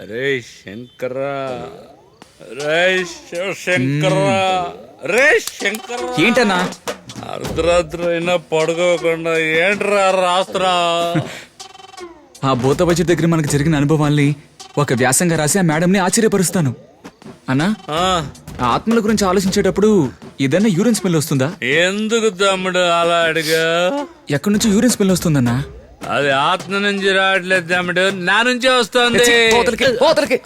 రే శంకర, రే శంకర, రే శంకర. ఏంటన్నా? అర్ధరాత్రి అయినా పడుకోకుండా ఏంట్రా రాస్త్రా? ఆ భూత బడ్జెట్ దగ్గర మనకు జరిగిన అనుభవాల్ని ఒక వ్యాసంగా రాసి ఆ మేడంని ఆశ్చర్యపరుస్తాను. అన్నా, ఆ, ఆ ఆత్మల గురించి ఆలోచించేటప్పుడు ఏదైనా యూరిన్ స్మెల్ వస్తుందా? ఎందుకు తమ్ముడు అలా అడిగా? ఎక్కడి నుంచి యూరిన్ స్మెల్ వస్తుందన్నా? అది ఆత్మ నుంచి రావట్లేదు తమ్ముడు, నా నుంచే వస్తుంది. పోతలకి, పోతలకి.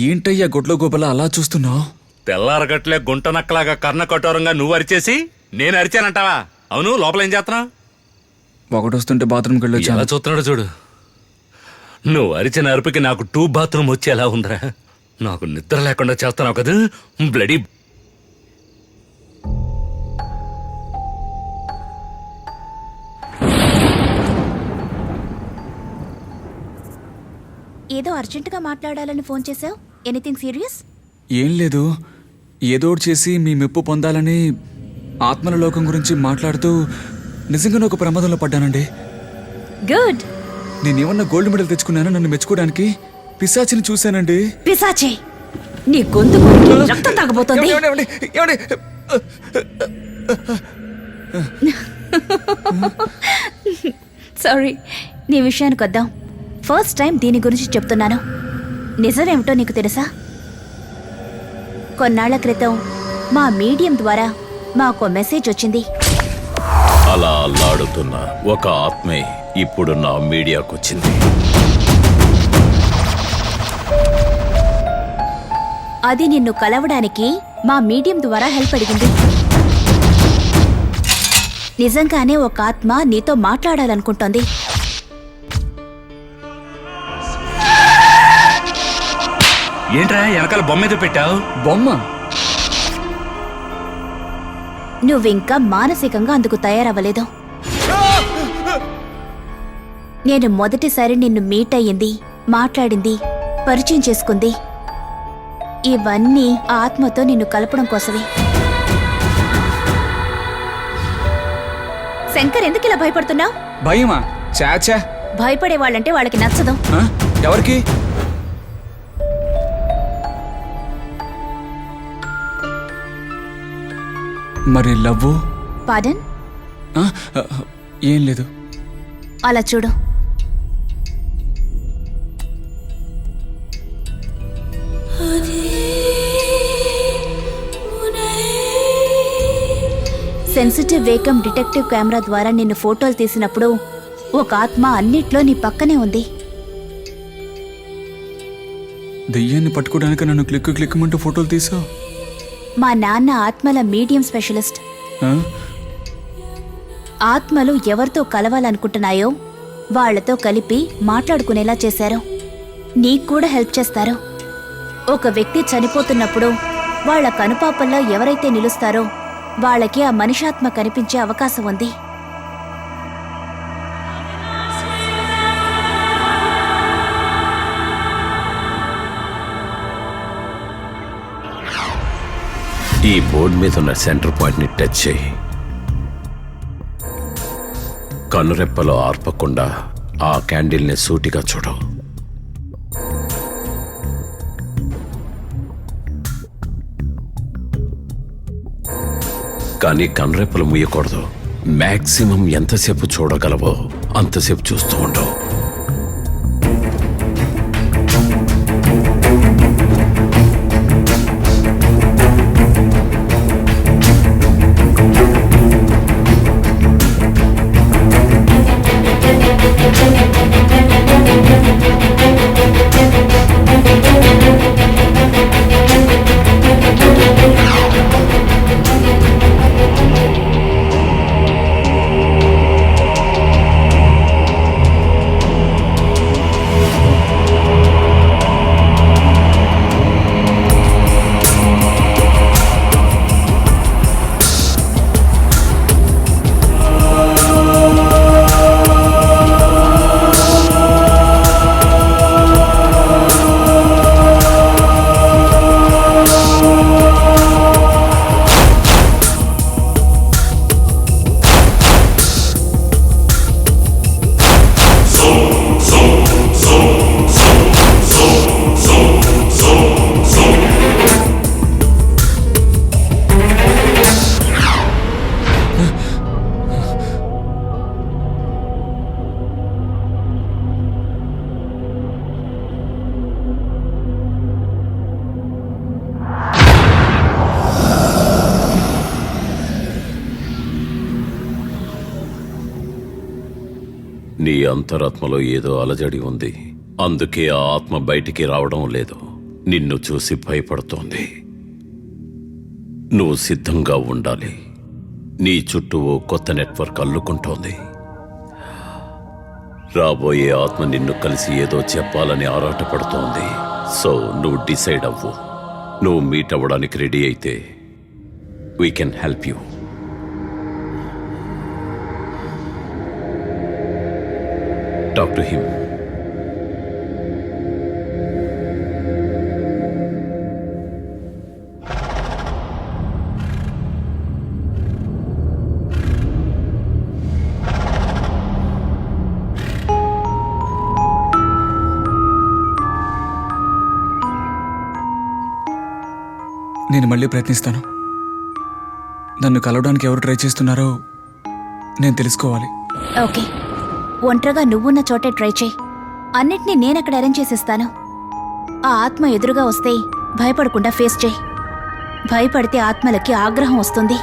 ఏంటయ్యా గొడ్లో గోపల అలా చూస్తున్నావు? తెల్లారగట్లే గుంట నక్కలాగా కర్ణ కఠోరంగా నువ్వు అరిచేసి నేను అరిచానంటావా? అవును, లోపల ఏం చేస్తున్నావు? ఒకటొస్తుంటే బాత్రూమ్కి వెళ్ళి ఎలా చూస్తున్నాడు చూడు. నువ్వు అరిచిన అరుపుకి నాకు 2 బాత్రూమ్ వచ్చేలా ఉందిరా. నాకు నిద్ర లేకుండా చేస్తున్నావు కదా బ్లడీ. ఏదో అర్జెంటుగా మాట్లాడాలని ఫోన్ చేసావు. Anything serious? ఏం లేదు, ఏదో ఒకటి చేసి మీ మెప్పు పొందాలని ఆత్మల లోకం గురించి మాట్లాడుతూ నిజంగానే ఒక ప్రమాదంలో పడ్డానండి. గుడ్. నేనేమన్నా గోల్డ్ మెడల్ తెచ్చుకున్నాను నన్ను మెచ్చుకోవడానికి? పిశాచిని చూశానండి. పిశాచే, నీ గొంతు కొరికి రక్తం తాగబోతోంది. ఏమండి, ఏమండి, ఏమండి? సారీ, నీ విషయానికి వద్దాం. ఫస్ట్ టైం దీని గురించి చెప్తున్నాను. నిజమేమిటో నీకు తెలుసా? కొన్నాళ్ల క్రితం మా మీడియం ద్వారా మాకు మెసేజ్ వచ్చింది. అలా అల్లాడుతున్న ఒక ఆత్మే ఇప్పుడు నా మీడియాకొచ్చింది. అది నిన్ను కలవడానికి మా మీడియం ద్వారా హెల్ప్ అడిగింది. నిజంగానే ఒక ఆత్మ నీతో మాట్లాడాలనుకుంటోంది. ఏంట్రా వెనకాల బొమ్మ ఏదో పెట్టావు? బొమ్మ? నువ్వింకా మానసికంగా అందుకు తయారవ్వలేదు. నేను మొదటిసారి నిన్ను మీట్ అయ్యింది, మాట్లాడింది, పరిచయం చేసుకుంది ఇవన్నీ ఆ ఆత్మతో నిన్ను కలపడం కోసమే. శంకర్, ఎందుకు ఇలా భయపడుతున్నావు? భయమా? చాచా, భయపడేవాళ్ళంటే వాళ్ళకి నచ్చదు. ఎవరికి? మరి లవ్వు? పాడన్? ఏం లేదు. అలా చూడు. సెన్సిటివ్ వేకం డిటెక్టివ్ కెమెరా ద్వారా నిన్ను ఫోటోలు తీసినప్పుడు ఒక ఆత్మ అన్నిట్లో నీ పక్కనే ఉంది. దెయ్యాన్ని పట్టుకోవడానికి నన్ను క్లిక్కుమంటూ ఫోటోలు తీసావు. మా నాన్న ఆత్మల మీడియం స్పెషలిస్ట్. ఆత్మలు ఎవరితో కలవాలనుకుంటున్నాయో వాళ్లతో కలిపి మాట్లాడుకునేలా చేశారు. నీకు కూడా హెల్ప్ చేస్తారు. ఒక వ్యక్తి చనిపోతున్నప్పుడు వాళ్ళ కనుపాపల్లో ఎవరైతే నిలుస్తారో వాళ్ళకి ఆ మనిషాత్మ కనిపించే అవకాశం ఉంది. ఈ బోర్డు మీద ఉన్న సెంటర్ పాయింట్ ని టచ్ చేయి. కనురెప్పలో ఆర్పకుండా ఆ క్యాండిల్ ని సూటిగా చూడు. కానీ కనురెప్పలు ముయ్యకూడదు. మాక్సిమం ఎంతసేపు చూడగలవో అంతసేపు చూస్తూ ఉండవు. నీ అంతరాత్మలో ఏదో అలజడి ఉంది. అందుకే ఆ ఆత్మ బయటికి రావడం లేదు. నిన్ను చూసి భయపడుతోంది. నువ్వు సిద్ధంగా ఉండాలి. నీ చుట్టూ ఓ కొత్త నెట్వర్క్ అల్లుకుంటోంది. రాబోయే ఆత్మ నిన్ను కలిసి ఏదో చెప్పాలని ఆరాటపడుతోంది. సో నువ్వు డిసైడ్ అవ్వు. నువ్వు మీట్ అవ్వడానికి రెడీ అయితే we can help you. Talk to him. నేను మళ్ళీ ప్రయత్నిస్తాను. నన్ను కలవడానికి ఎవరు ట్రై చేస్తున్నారో నేను తెలుసుకోవాలి. ఓకే, ఒంటరిగా నువ్వున్న చోటే ట్రై చేయి. అన్నిటినీ నేనక్కడ అరేంజ్ చేసిస్తాను. ఆ ఆత్మ ఎదురుగా వస్తే భయపడకుండా ఫేస్ చేయి. భయపడితే ఆత్మలకి ఆగ్రహం వస్తుంది.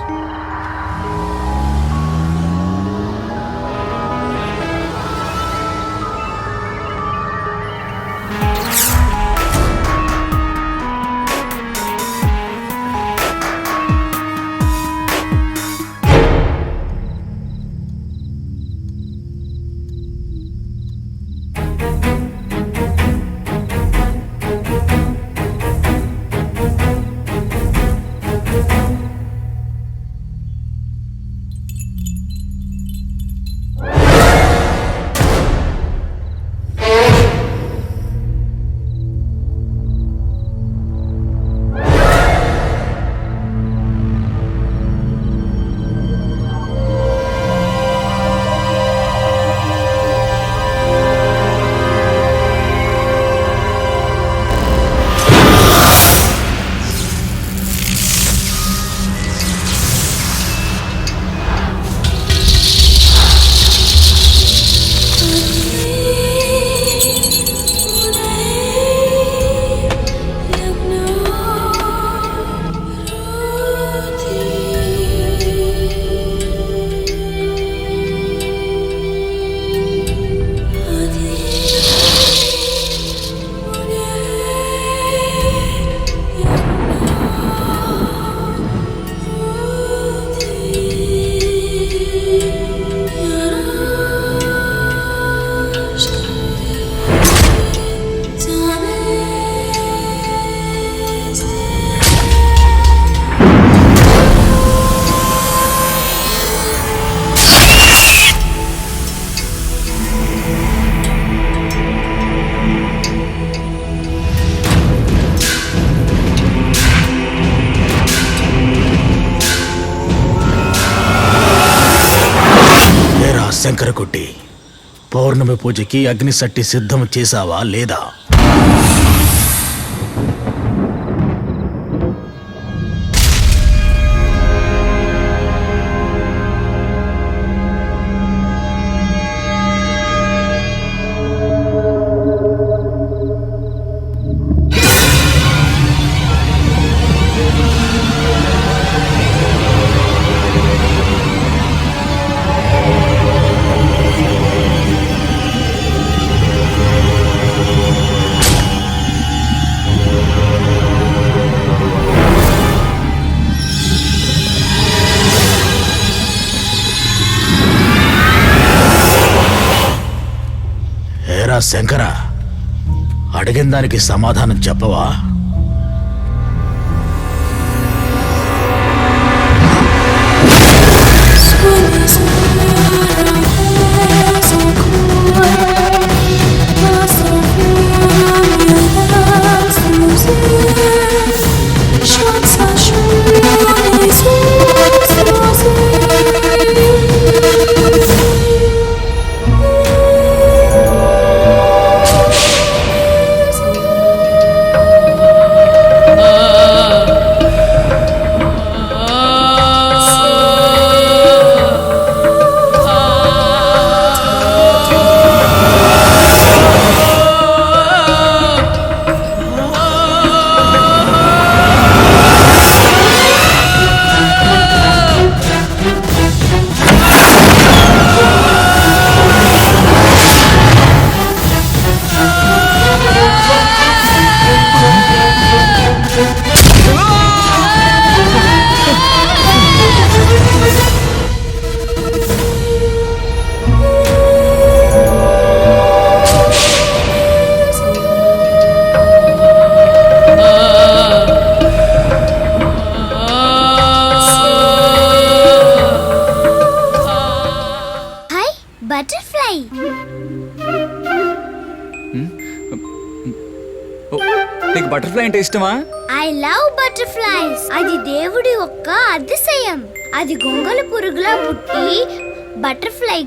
శంకరకుట్టి, పౌర్ణమి పూజకి అగ్నిసట్టి సిద్ధం చేశావా లేదా? ఏరా శంకర, అడిగిన దానికి సమాధానం చెప్పవా? బటర్ఫ్లై. నీకు బటర్ఫ్లై అంటే ఇష్టమా? I love butterflies. అది దేవుడి ఒక్క అతిశయం. అది గొంగళి పురుగులా పుట్టి బటర్ఫ్లై